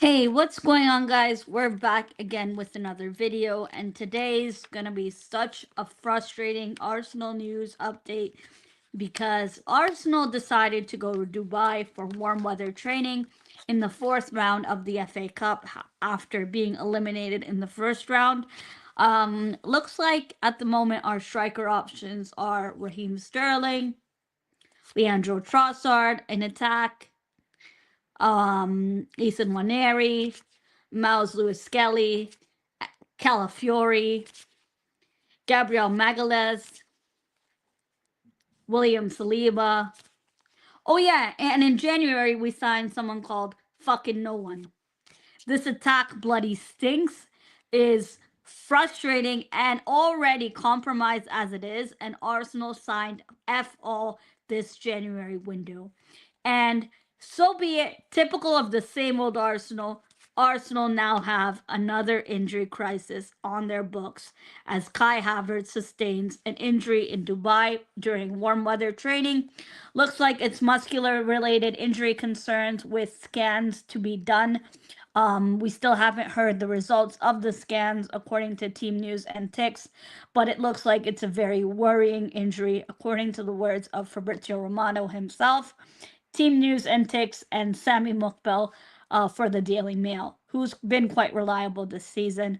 Hey, what's going on, guys? We're back again with another video, and today's gonna be such a frustrating Arsenal news update because Arsenal decided to go to Dubai for warm weather training in the fourth round of the FA Cup after being eliminated in the first round. Looks like at the moment our striker options are Raheem Sterling, Leandro Trossard in attack, Ethan Waneri, Miles Lewis Skelly, Calafiori, Gabriel Magalhaes, William Saliba. Oh yeah, and in January we signed someone called fucking no one. This attack bloody stinks, is frustrating and already compromised as it is, and Arsenal signed F all this January window. And so be it. Typical of the same old Arsenal. Arsenal now have another injury crisis on their books as Kai Havertz sustains an injury in Dubai during warm weather training. Looks like it's muscular related injury concerns with scans to be done. We still haven't heard the results of the scans according to Team News and Ticks, but it looks like it's a very worrying injury according to the words of Fabrizio Romano himself. Team News and Ticks and Sammy Mukbel for the Daily Mail, who's been quite reliable this season.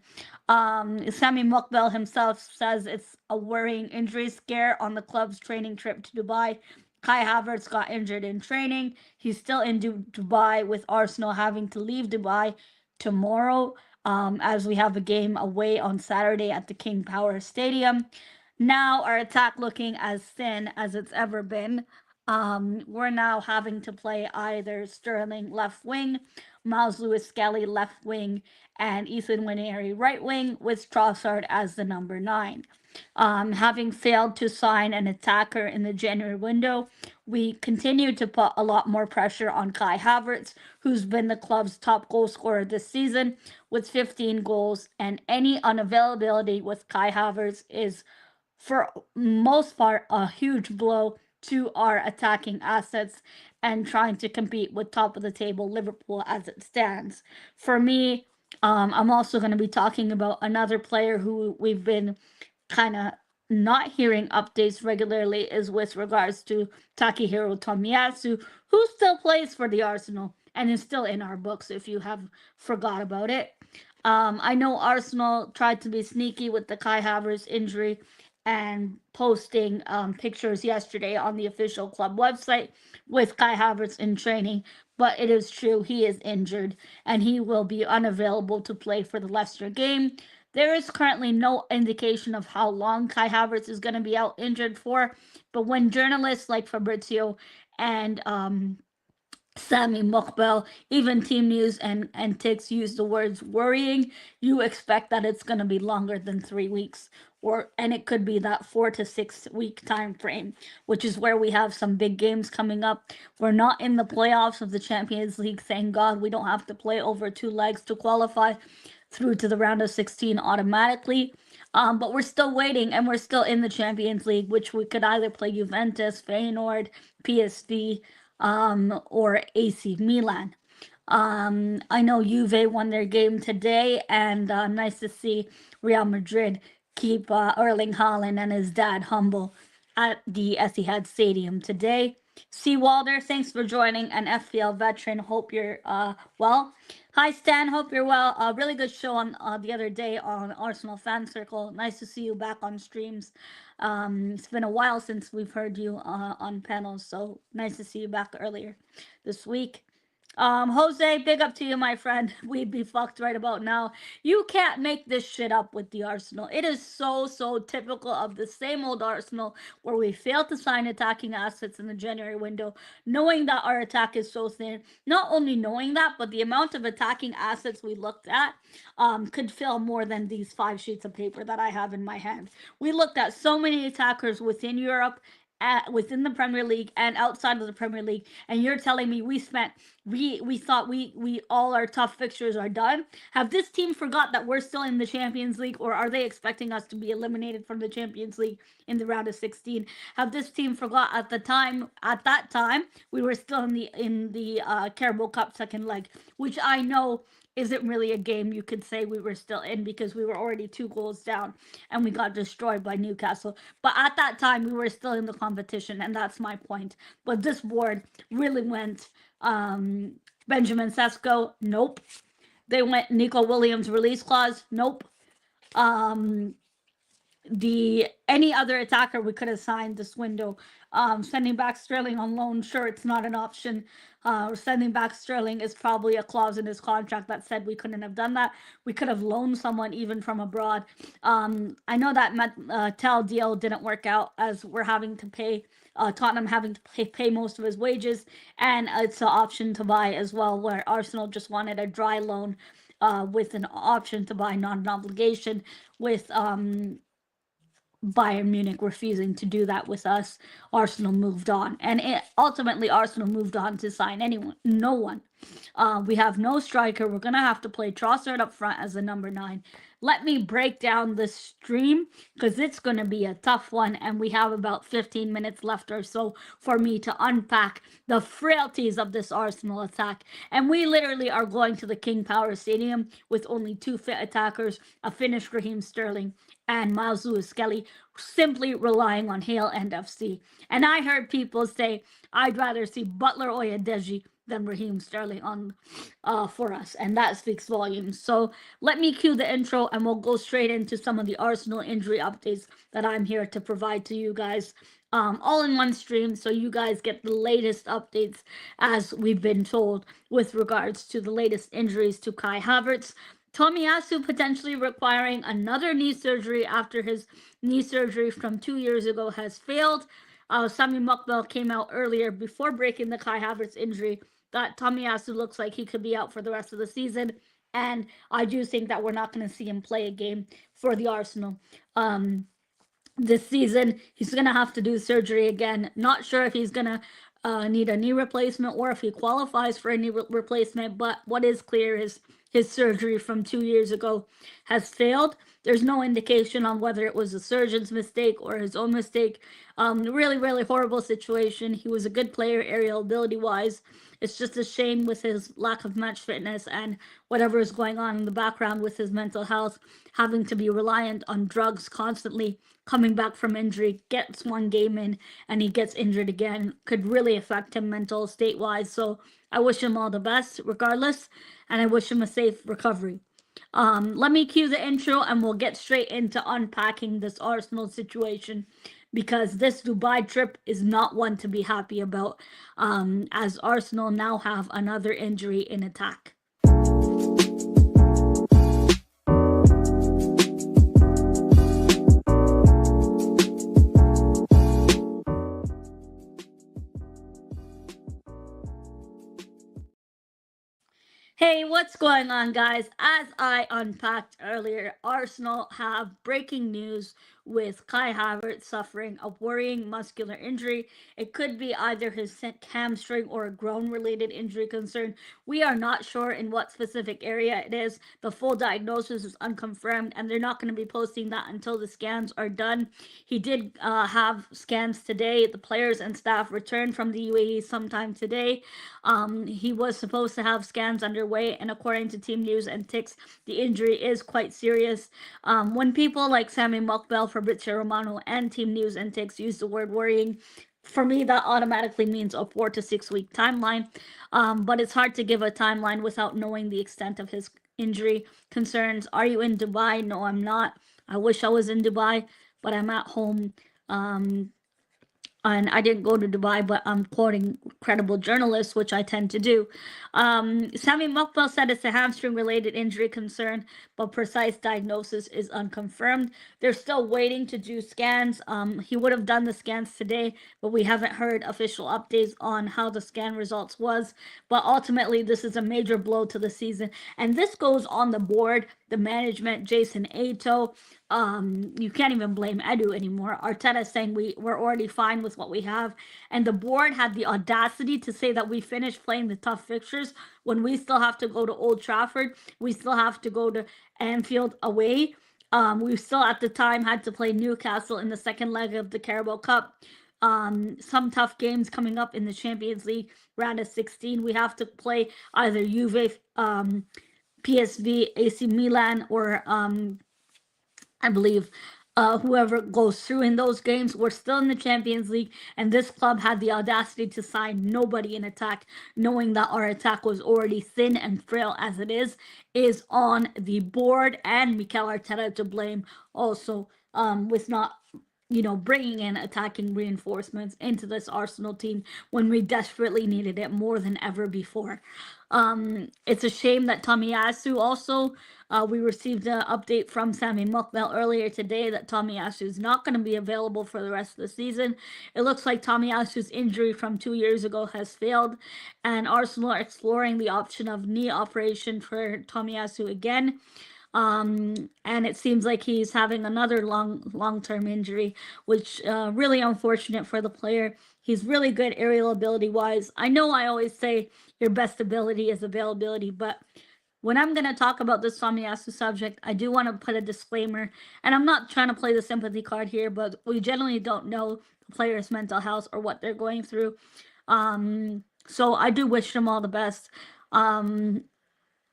Sammy Mukbel himself says it's a worrying injury scare on the club's training trip to Dubai. Kai Havertz got injured in training. He's still in Dubai, with Arsenal having to leave Dubai tomorrow, as we have a game away on Saturday at the King Power Stadium. Now our attack looking as thin as it's ever been. We're now having to play either Sterling left wing, Miles Lewis Skelly left wing, and Ethan Waneri right wing, with Trossard as the number 9. Having failed to sign an attacker in the January window, we continue to put a lot more pressure on Kai Havertz, who's been the club's top goal scorer this season with 15 goals, and any unavailability with Kai Havertz is, for most part, a huge blow to our attacking assets and trying to compete with top of the table Liverpool as it stands. For me, I'm also going to be talking about another player who we've been kind of not hearing updates regularly, is with regards to Takehiro Tomiyasu, who still plays for the Arsenal and is still in our books if you have forgot about it. I know Arsenal tried to be sneaky with the Kai Havertz injury and posting pictures yesterday on the official club website with Kai Havertz in training, but it is true he is injured and he will be unavailable to play for the Leicester game. There is currently no indication of how long Kai Havertz is going to be out injured for, but when journalists like Fabrizio and Sammy Mukbel, even Team News and Tix use the words worrying, you expect that it's going to be longer than 3 weeks, and it could be that 4 to 6 week time frame, which is where we have some big games coming up. We're not in the playoffs of the Champions League, thank God. We don't have to play over 2 legs to qualify through to the round of 16 automatically. But we're still waiting, and we're still in the Champions League, which we could either play Juventus, Feyenoord, PSV, or AC Milan. I know Juve won their game today, and nice to see Real Madrid keep Erling Haaland and his dad humble at the Etihad Stadium today. C. Walder, thanks for joining, an FPL veteran. Hope you're well. Hi, Stan. Hope you're well. A really good show on the other day on Arsenal Fan Circle. Nice to see you back on streams. It's been a while since we've heard you on panels, so nice to see you back earlier this week. Jose, big up to you, my friend. We'd be fucked right about now. You can't make this shit up with the Arsenal. It is so typical of the same old Arsenal, where we failed to sign attacking assets in the January window, knowing that our attack is so thin. Not only knowing that, but the amount of attacking assets we looked at could fill more than these 5 sheets of paper that I have in my hand. We looked at so many attackers within Europe, within the Premier League and outside of the Premier League, and you're telling me we thought we all our tough fixtures are done. Have this team forgot that we're still in the Champions League, or are they expecting us to be eliminated from the Champions League in the round of 16? Have this team forgot at that time we were still in the Carabao Cup second leg, which I know isn't really a game you could say we were still in because we were already 2 goals down and we got destroyed by Newcastle. But at that time, we were still in the competition, and that's my point. But this board really went Benjamin Sesko, nope. They went Nico Williams release clause, nope. Any other attacker we could have signed this window. Sending back Sterling on loan, sure, it's not an option. Sending back Sterling is probably a clause in his contract that said we couldn't have done that. We could have loaned someone even from abroad. I know that Tell deal didn't work out as we're having to pay Tottenham having to pay most of his wages, and it's an option to buy as well, where Arsenal just wanted a dry loan with an option to buy, not an obligation, with Bayern Munich refusing to do that with us. Arsenal moved on, and ultimately Arsenal moved on to sign no one. We have no striker. We're gonna have to play Trossard up front as the number 9. Let me break down the stream because it's gonna be a tough one, and we have about 15 minutes left or so for me to unpack the frailties of this Arsenal attack. And we literally are going to the King Power Stadium with only 2 fit attackers, a Finnish Raheem Sterling and Miles Lewis-Skelly, simply relying on Hale and FC. And I heard people say, I'd rather see Butler Oyedeji than Raheem Sterling on for us, and that speaks volumes. So let me cue the intro, and we'll go straight into some of the Arsenal injury updates that I'm here to provide to you guys. All in one stream, so you guys get the latest updates as we've been told with regards to the latest injuries to Kai Havertz. Tomiyasu potentially requiring another knee surgery after his knee surgery from 2 years ago has failed. Sami Mukbel came out earlier before breaking the Kai Havertz injury that Tomiyasu looks like he could be out for the rest of the season, and I do think that we're not going to see him play a game for the Arsenal this season. He's going to have to do surgery again. Not sure if he's going to need a knee replacement or if he qualifies for a knee replacement, but what is clear is his surgery from 2 years ago has failed. There's no indication on whether it was a surgeon's mistake or his own mistake. Really, really horrible situation. He was a good player aerial ability-wise. It's just a shame with his lack of match fitness and whatever is going on in the background with his mental health, having to be reliant on drugs constantly, coming back from injury, gets 1 game in, and he gets injured again. Could really affect him mental state-wise. So I wish him all the best regardless, and I wish him a safe recovery. Let me cue the intro, and we'll get straight into unpacking this Arsenal situation, because this Dubai trip is not one to be happy about, as Arsenal now have another injury in attack. Hey, what's going on, guys? As I unpacked earlier, Arsenal have breaking news with Kai Havertz suffering a worrying muscular injury. It could be either his hamstring or a groin-related injury concern. We are not sure in what specific area it is. The full diagnosis is unconfirmed, and they're not going to be posting that until the scans are done. He did have scans today. The players and staff returned from the UAE sometime today. He was supposed to have scans underway, and according to Team News and Ticks, the injury is quite serious. When people like Sami Mukbel, Fabrizio Romano, and Team News and Ticks use the word worrying, for me that automatically means a 4 to 6 week timeline, but it's hard to give a timeline without knowing the extent of his injury concerns. Are you in Dubai? No, I'm not. I wish I was in Dubai, but I'm at home. And I didn't go to Dubai, but I'm quoting credible journalists, which I tend to do. Sami Mukbel said it's a hamstring-related injury concern, but precise diagnosis is unconfirmed. They're still waiting to do scans. He would have done the scans today, but we haven't heard official updates on how the scan results was. But ultimately, this is a major blow to the season. And this goes on the board, the management, Jason Ato, you can't even blame Edu anymore. Arteta's saying we're already fine with what we have, and the board had the audacity to say that we finished playing the tough fixtures when we still have to go to Old Trafford, we still have to go to Anfield away. We still at the time had to play Newcastle in the second leg of the Carabao Cup. Some tough games coming up in the Champions League round of 16. We have to play either Juve, PSV, AC Milan, or I believe whoever goes through in those games. We're still in the Champions League, and this club had the audacity to sign nobody in attack, knowing that our attack was already thin and frail as it is on the board, and Mikel Arteta to blame also, with not bringing in attacking reinforcements into this Arsenal team when we desperately needed it more than ever before. It's a shame that Tomiyasu also, we received an update from Sami Mukbel earlier today that Tomiyasu is not going to be available for the rest of the season. It looks like Tomiyasu's injury from 2 years ago has failed, and Arsenal are exploring the option of knee operation for Tomiyasu again. And it seems like he's having another long-term injury, which really unfortunate for the player. He's really good aerial ability wise. I know I always say your best ability is availability, but when I'm going to talk about this Tomiyasu subject, I do want to put a disclaimer, and I'm not trying to play the sympathy card here, but we generally don't know the player's mental health or what they're going through. So I do wish them all the best.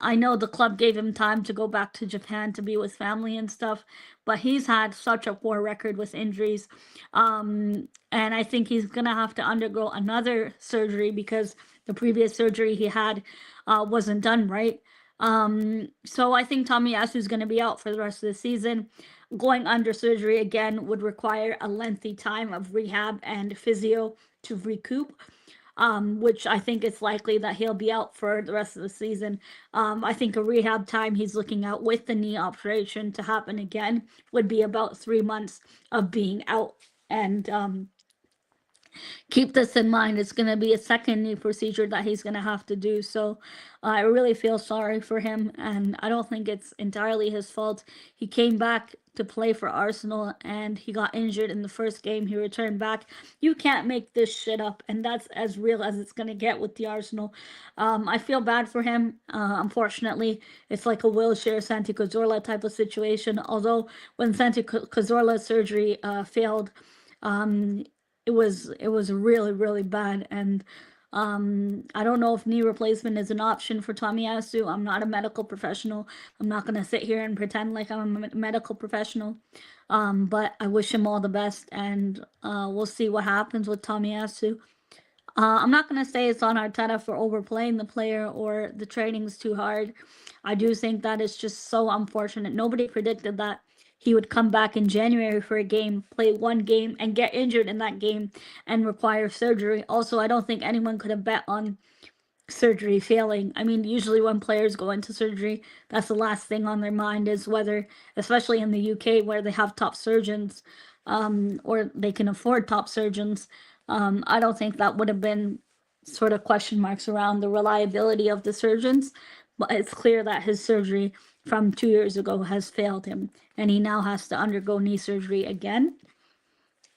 I know the club gave him time to go back to Japan to be with family and stuff, but he's had such a poor record with injuries. And I think he's going to have to undergo another surgery because the previous surgery he had wasn't done right. So I think Tomiyasu is going to be out for the rest of the season. Going under surgery again would require a lengthy time of rehab and physio to recoup. Which I think it's likely that he'll be out for the rest of the season. I think a rehab time he's looking at with the knee operation to happen again would be about 3 months of being out. And keep this in mind, it's going to be a second knee procedure that he's going to have to do. So I really feel sorry for him, and I don't think it's entirely his fault. He came back to play for Arsenal and he got injured in the first game. He returned back. You can't make this shit up, and that's as real as it's going to get with the Arsenal. I feel bad for him. Unfortunately, it's like a wheelchair Santi Cazorla type of situation. Although when Santi Cazorla's surgery failed, it was really, really bad. And I don't know if knee replacement is an option for Tomiyasu. I'm not a medical professional. I'm not going to sit here and pretend like I'm a medical professional. But I wish him all the best, and we'll see what happens with Tomiyasu. I'm not going to say it's on Arteta for overplaying the player or the training's too hard. I do think that it's just so unfortunate. Nobody predicted that he would come back in January for a game, play one game, and get injured in that game and require surgery. Also, I don't think anyone could have bet on surgery failing. I mean, usually when players go into surgery, that's the last thing on their mind is whether, especially in the UK where they have top surgeons, or they can afford top surgeons. I don't think that would have been sort of question marks around the reliability of the surgeons, but it's clear that his surgery from 2 years ago has failed him, and he now has to undergo knee surgery again.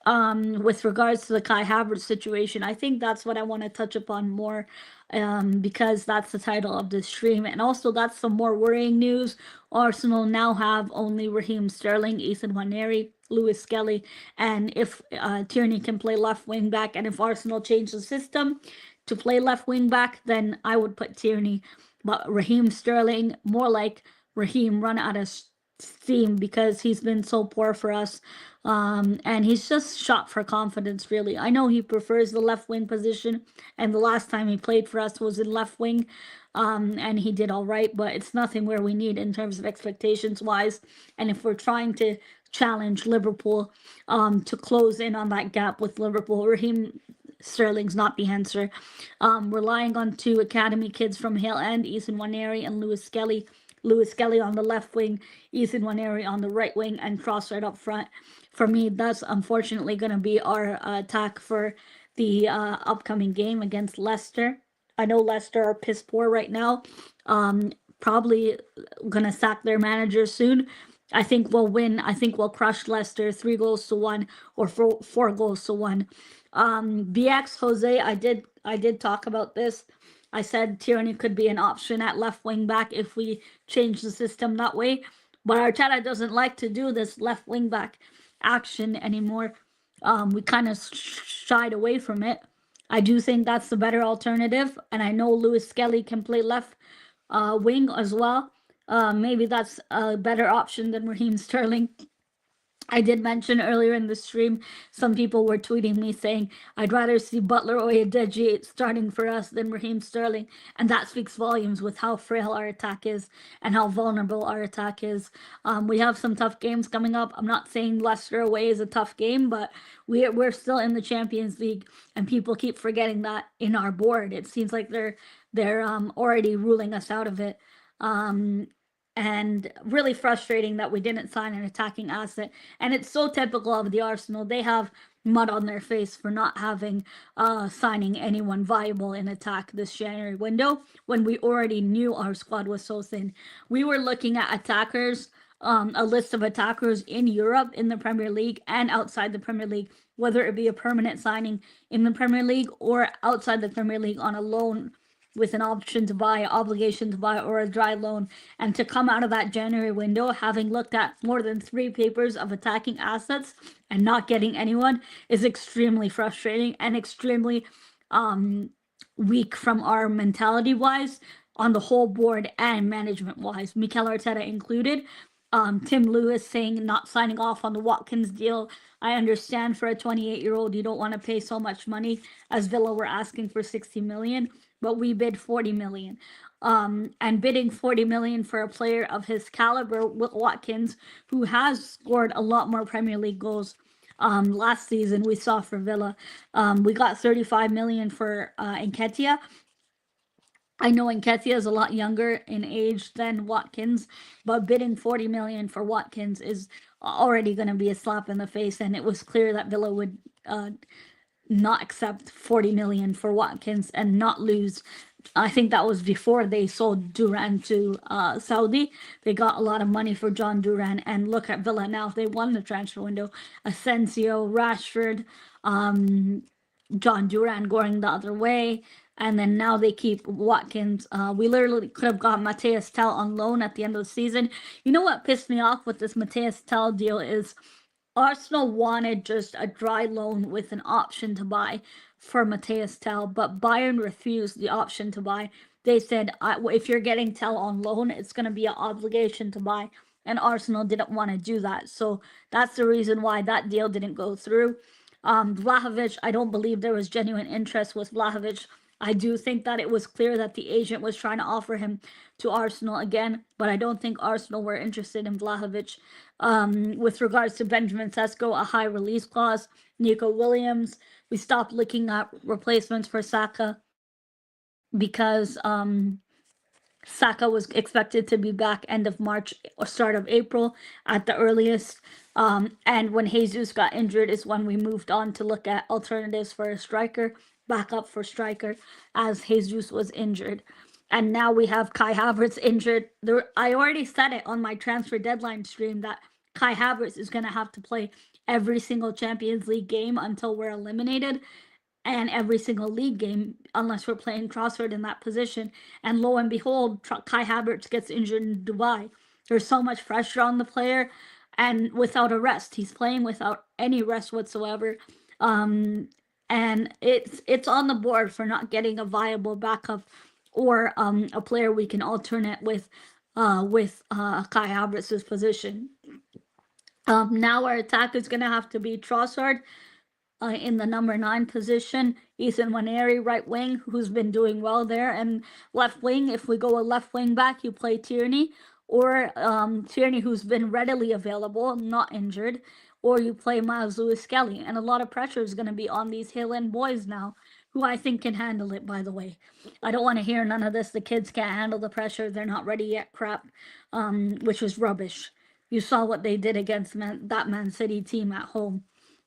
With regards to the Kai Havertz situation, I think that's what I want to touch upon more, because that's the title of this stream, and also that's some more worrying news. Arsenal now have only Raheem Sterling, Ethan Nwaneri, Lewis Skelly, and if Tierney can play left wing back, and if Arsenal change the system to play left wing back, then I would put Tierney, but Raheem Sterling, more like Raheem run out of steam because he's been so poor for us, and he's just shot for confidence, really. I know he prefers the left wing position, and the last time he played for us was in left wing, and he did all right, but it's nothing where we need in terms of expectations wise. And if we're trying to challenge Liverpool to close in on that gap with Liverpool, Raheem Sterling's not the answer. Relying on 2 academy kids from Hill End, Ethan Nwaneri and Lewis Skelly. Lewis Skelly on the left wing, Ethan Nwaneri on the right wing, and Cross right up front. For me, that's unfortunately going to be our attack for the upcoming game against Leicester. I know Leicester are piss poor right now. Probably going to sack their manager soon. I think we'll win. I think we'll crush Leicester 3 goals to 1 or 4 goals to 1. BX Jose, I did talk about this. I said Tierney could be an option at left wing back if we change the system that way. But Arteta doesn't like to do this left wing back action anymore. We kind of shied away from it. I do think that's the better alternative, and I know Lewis Skelly can play left wing as well. Maybe that's a better option than Raheem Sterling. I did mention earlier in the stream, some people were tweeting me saying, I'd rather see Butler or Oyedeji starting for us than Raheem Sterling. And that speaks volumes with how frail our attack is and how vulnerable our attack is. We have some tough games coming up. I'm not saying Leicester away is a tough game, but we're still in the Champions League, and people keep forgetting that in our board. It seems like they're already ruling us out of it. And really frustrating that we didn't sign an attacking asset. And it's so typical of the Arsenal. They have mud on their face for not having signing anyone viable in attack this January window when we already knew our squad was so thin. We were looking at attackers, a list of attackers in Europe, in the Premier League, and outside the Premier League, whether it be a permanent signing in the Premier League or outside the Premier League on a loan with an option to buy, obligation to buy, or a dry loan. And to come out of that January window having looked at more than 3 papers of attacking assets and not getting anyone is extremely frustrating and extremely weak from our mentality wise on the whole board and management wise, Mikel Arteta included. Tim Lewis saying not signing off on the Watkins deal. I understand for a 28-year-old you don't want to pay so much money, as Villa were asking for 60 million, but we bid 40 million. And bidding 40 million for a player of his caliber, Watkins, who has scored a lot more Premier League goals last season, we saw for Villa. We got 35 million for Nketiah. I know Nketiah is a lot younger in age than Watkins, but bidding 40 million for Watkins is already going to be a slap in the face, and it was clear that Villa would not accept 40 million for Watkins and not lose. I think that was before they sold Duran to Saudi. They got a lot of money for John Duran, and look at Villa now. They won the transfer window. Asensio, Rashford, John Duran going the other way, and then now they keep Watkins. We literally could have got Matthias Tell on loan at the end of the season. You know what pissed me off with this Matthias Tell deal is Arsenal wanted just a dry loan with an option to buy for Matthias Tell, but Bayern refused the option to buy. They said, if you're getting Tell on loan, it's going to be an obligation to buy, and Arsenal didn't want to do that. So that's the reason why that deal didn't go through. Vlahovic, I don't believe there was genuine interest with Vlahovic. I do think that it was clear that the agent was trying to offer him to Arsenal again, but I don't think Arsenal were interested in Vlahovic. With regards to Benjamin Sesko, a high release clause. Nico Williams, we stopped looking at replacements for Saka because Saka was expected to be back end of March or start of April at the earliest. And when Jesus got injured is when we moved on to look at alternatives for a striker, backup for striker, as Jesus was injured. And now we have Kai Havertz injured. I already said it on my transfer deadline stream that Kai Havertz is going to have to play every single Champions League game until we're eliminated, and every single league game unless we're playing Crossford in that position. And lo and behold, Kai Havertz gets injured in Dubai. There's so much pressure on the player, and without a rest. He's playing without any rest whatsoever. And it's on the board for not getting a viable backup or a player we can alternate with Kai Havertz's position. Now our attack is going to have to be Trossard in the number 9 position, Ethan Nwaneri right wing, who's been doing well there, and left wing, if we go a left wing back, you play Tierney, or Tierney, who's been readily available, not injured, or you play Miles Lewis-Skelly. And a lot of pressure is going to be on these Hill End boys now, who I think can handle it, by the way. I don't want to hear none of this, the kids can't handle the pressure, they're not ready yet crap, which was rubbish. You saw what they did against that Man City team at home.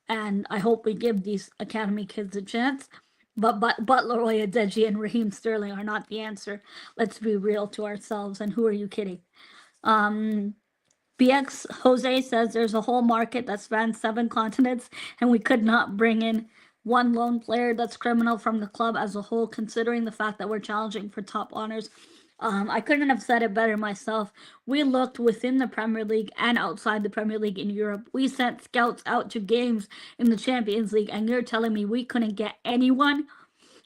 And I hope we give these academy kids a chance. But Butler, Oyedeji, and Raheem Sterling are not the answer. Let's be real to ourselves. And who are you kidding? BX Jose says there's a whole market that spans 7 continents, and we could not bring in one lone player. That's criminal from the club as a whole, considering the fact that we're challenging for top honors. I couldn't have said it better myself. We looked within the Premier League and outside the Premier League in Europe. We sent scouts out to games in the Champions League, and you're telling me we couldn't get anyone?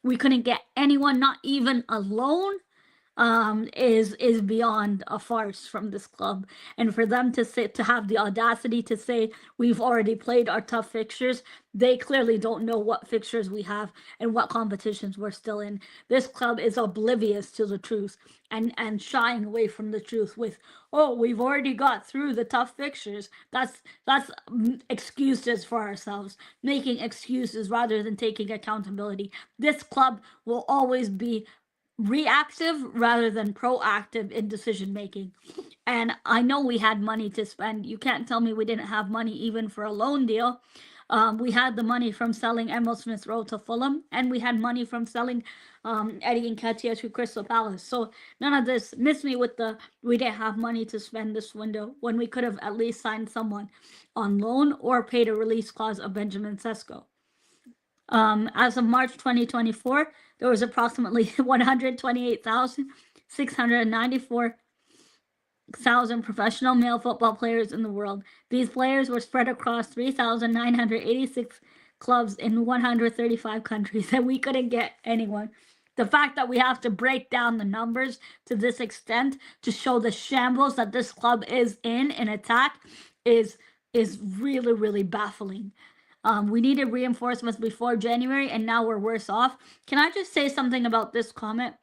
We couldn't get anyone, not even a loan? Is beyond a farce from this club. And for them to have the audacity to say we've already played our tough fixtures, they clearly don't know what fixtures we have and what competitions we're still in. This club is oblivious to the truth and shying away from the truth with, oh, we've already got through the tough fixtures. That's excuses for ourselves, making excuses rather than taking accountability. This club will always be reactive rather than proactive in decision making. And I know we had money to spend. You can't tell me we didn't have money even for a loan deal. We had the money from selling Emil Smith Rowe to Fulham, and we had money from selling Eddie Nketiah to Crystal Palace. So none of this, miss me with the we didn't have money to spend this window when we could have at least signed someone on loan or paid a release clause of Benjamin Sesko. As of March 2024, there was approximately 128,694 professional male football players in the world. These players were spread across 3,986 clubs in 135 countries, and we couldn't get anyone. The fact that we have to break down the numbers to this extent to show the shambles that this club is in attack is really, really baffling. We needed reinforcements before January, and now we're worse off. Can I just say something about this comment?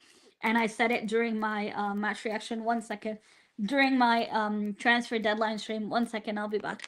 And I said it during my match reaction. 1 second. During my transfer deadline stream. 1 second, I'll be back.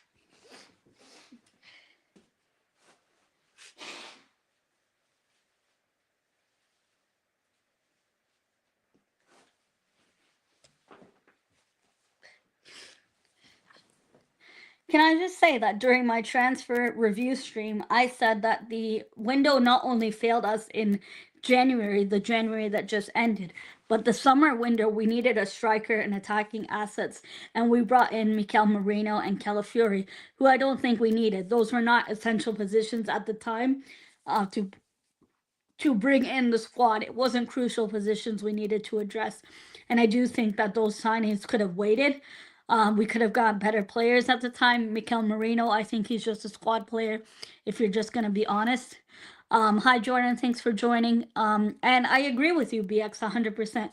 Can I just say that during my transfer review stream, I said that the window not only failed us in January, the January that just ended, but the summer window, we needed a striker and attacking assets, and we brought in Mikel Merino and Calafiori, who I don't think we needed. Those were not essential positions at the time to bring in the squad. It wasn't crucial positions we needed to address, and I do think that those signings could have waited. We could have got better players at the time. Mikel Merino, I think he's just a squad player, if you're just going to be honest. Hi, Jordan. Thanks for joining. And I agree with you, BX, 100%.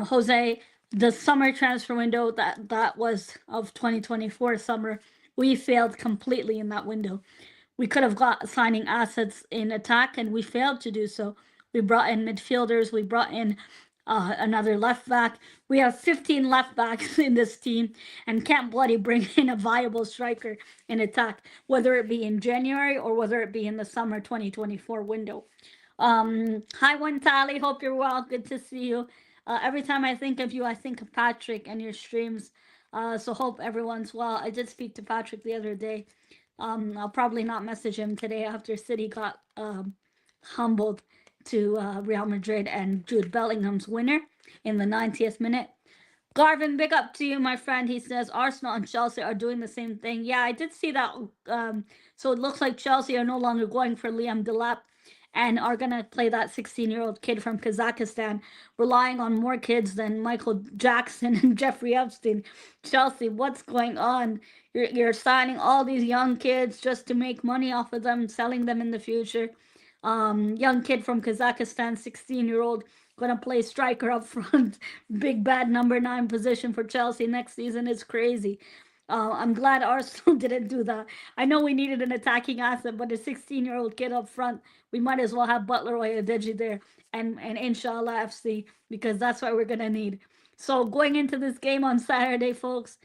Jose, the summer transfer window that was of 2024 summer, we failed completely in that window. We could have got signing assets in attack, and we failed to do so. We brought in midfielders. We brought in another left back. We have 15 left backs in this team and can't bloody bring in a viable striker in attack, whether it be in January or whether it be in the summer 2024 window. Hi, Wentali. Hope you're well. Good to see you. Every time I think of you, I think of Patrick and your streams. So hope everyone's well. I did speak to Patrick the other day. I'll probably not message him today after City got humbled to Real Madrid and Jude Bellingham's winner in the 90th minute. Garvin, big up to you, my friend. He says Arsenal and Chelsea are doing the same thing. Yeah, I did see that. So it looks like Chelsea are no longer going for Liam Delap and are going to play that 16-year-old kid from Kazakhstan, relying on more kids than Michael Jackson and Jeffrey Epstein. Chelsea, what's going on? You're signing all these young kids just to make money off of them, selling them in the future. Young kid from Kazakhstan, 16-year-old, gonna play striker up front, big bad number 9 position for Chelsea next season. Is crazy. I'm glad Arsenal didn't do that. I know we needed an attacking asset, but a 16-year-old kid up front, we might as well have Butler or Adeji there and Inshallah FC, because that's what we're gonna need. So going into this game on Saturday, folks,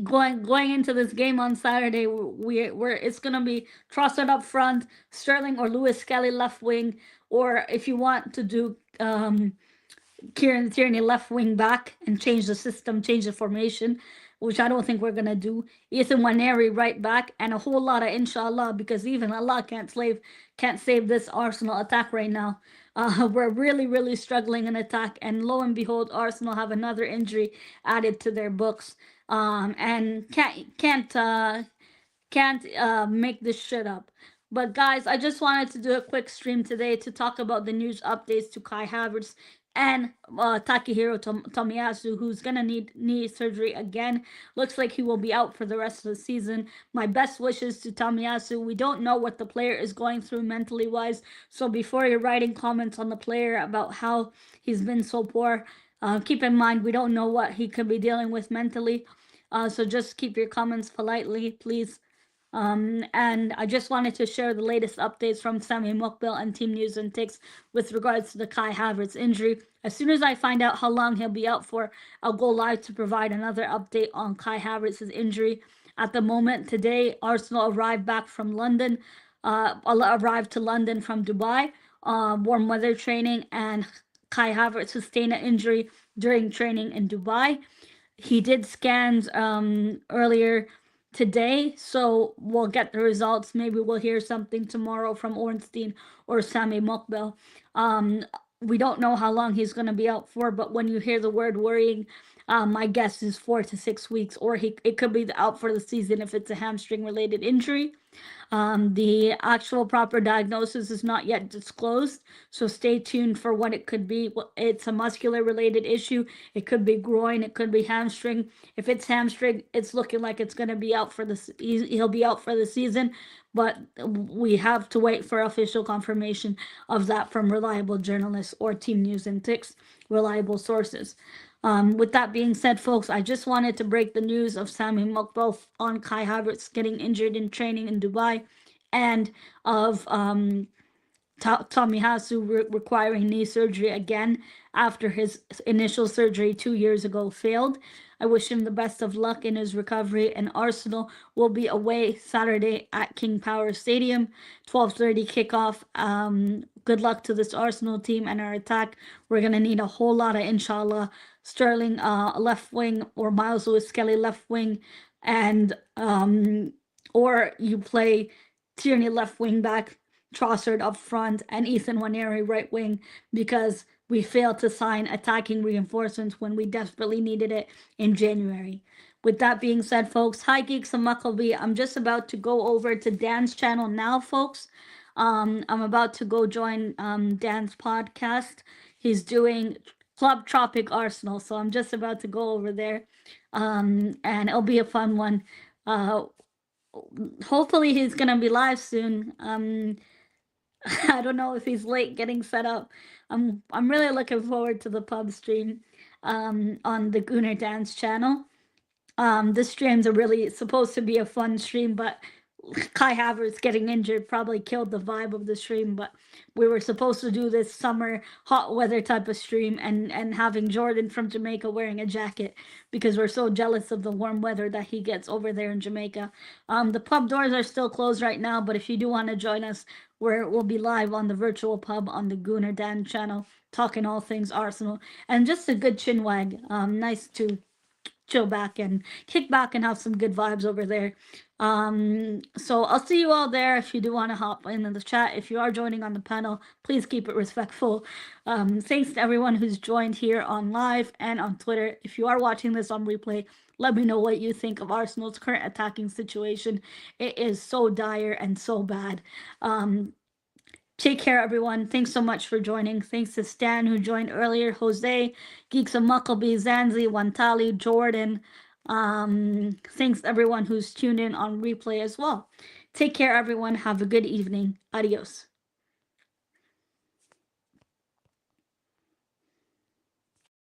going into this game on Saturday, we're it's gonna be Trossard up front, Sterling or Lewis Skelly left wing, or if you want to do Kieran Tierney left wing back and change the system, change the formation, which I don't think we're gonna do. Ethan Waneri right back, and a whole lot of Inshallah, because even Allah can't save this Arsenal attack right now. We're really, really struggling in attack, and lo and behold, Arsenal have another injury added to their books, and can't make this shit up. But guys, I just wanted to do a quick stream today to talk about the news updates to Kai Havertz and Takehiro Tomiyasu, who's gonna need knee surgery again. Looks like he will be out for the rest of the season. My best wishes to Tomiyasu. We don't know what the player is going through mentally wise, so before you're writing comments on the player about how he's been so poor, keep in mind we don't know what he could be dealing with mentally. So just keep your comments politely, please. And I just wanted to share the latest updates from Sami Mokbel and Team News and Ticks with regards to the Kai Havertz injury. As soon as I find out how long he'll be out for, I'll go live to provide another update on Kai Havertz's injury. At the moment, today, Arsenal arrived back from London, arrived to London from Dubai, warm weather training, and Kai Havertz sustained an injury during training in Dubai. He did scans earlier today, so we'll get the results. Maybe we'll hear something tomorrow from Ornstein or Sami Mokbel. We don't know how long he's going to be out for, but when you hear the word worrying, my guess is 4 to 6 weeks, or it could be out for the season if it's a hamstring related injury. The actual proper diagnosis is not yet disclosed, so stay tuned for what it could be. It's a muscular related issue. It could be groin, it could be hamstring. If it's hamstring, it's looking like it's going to be out for he'll be out for the season, but we have to wait for official confirmation of that from reliable journalists or Team News and Ticks, reliable sources. With that being said, folks, I just wanted to break the news of Sami Mokbel on Kai Havertz getting injured in training in Dubai, and of Tomiyasu requiring knee surgery again after his initial surgery 2 years ago failed. I wish him the best of luck in his recovery, and Arsenal will be away Saturday at King Power Stadium, 12:30 kickoff. Good luck to this Arsenal team and our attack. We're going to need a whole lot of inshallah. Sterling left wing, or Miles Lewis-Skelly left wing, and or you play Tierney left wing back, Trossard up front, and Ethan Nwaneri right wing, because we failed to sign attacking reinforcements when we desperately needed it in January. With that being said, folks, hi Geeks and Muckleby. I'm just about to go over to Dan's channel now, folks. I'm about to go join Dan's podcast. He's doing Club Tropic Arsenal, so I'm just about to go over there, and it'll be a fun one. Hopefully he's gonna be live soon. I don't know if he's late getting set up. I'm really looking forward to the pub stream on the Gunnar Dance channel. This stream's really supposed to be a fun stream, but Kai Havertz getting injured probably killed the vibe of the stream. But we were supposed to do this summer hot weather type of stream, and having Jordan from Jamaica wearing a jacket because we're so jealous of the warm weather that he gets over there in Jamaica. The pub doors are still closed right now, but if you do want to join us, we'll be live on the virtual pub on the Gunnar Dan channel, talking all things Arsenal, and just a good chinwag. Nice to chill back and kick back and have some good vibes over there. So I'll see you all there. If you do want to hop in the chat, if you are joining on the panel, please keep it respectful. Thanks to everyone who's joined here on live and on Twitter. If you are watching this on replay, let me know what you think of Arsenal's current attacking situation. It is so dire and so bad. Take care, everyone. Thanks so much for joining. Thanks to Stan, who joined earlier, Jose, Geeks of Muckleby, Zanzi, Wantali, Jordan. Thanks everyone who's tuned in on replay as well. Take care, everyone. Have a good evening. Adios.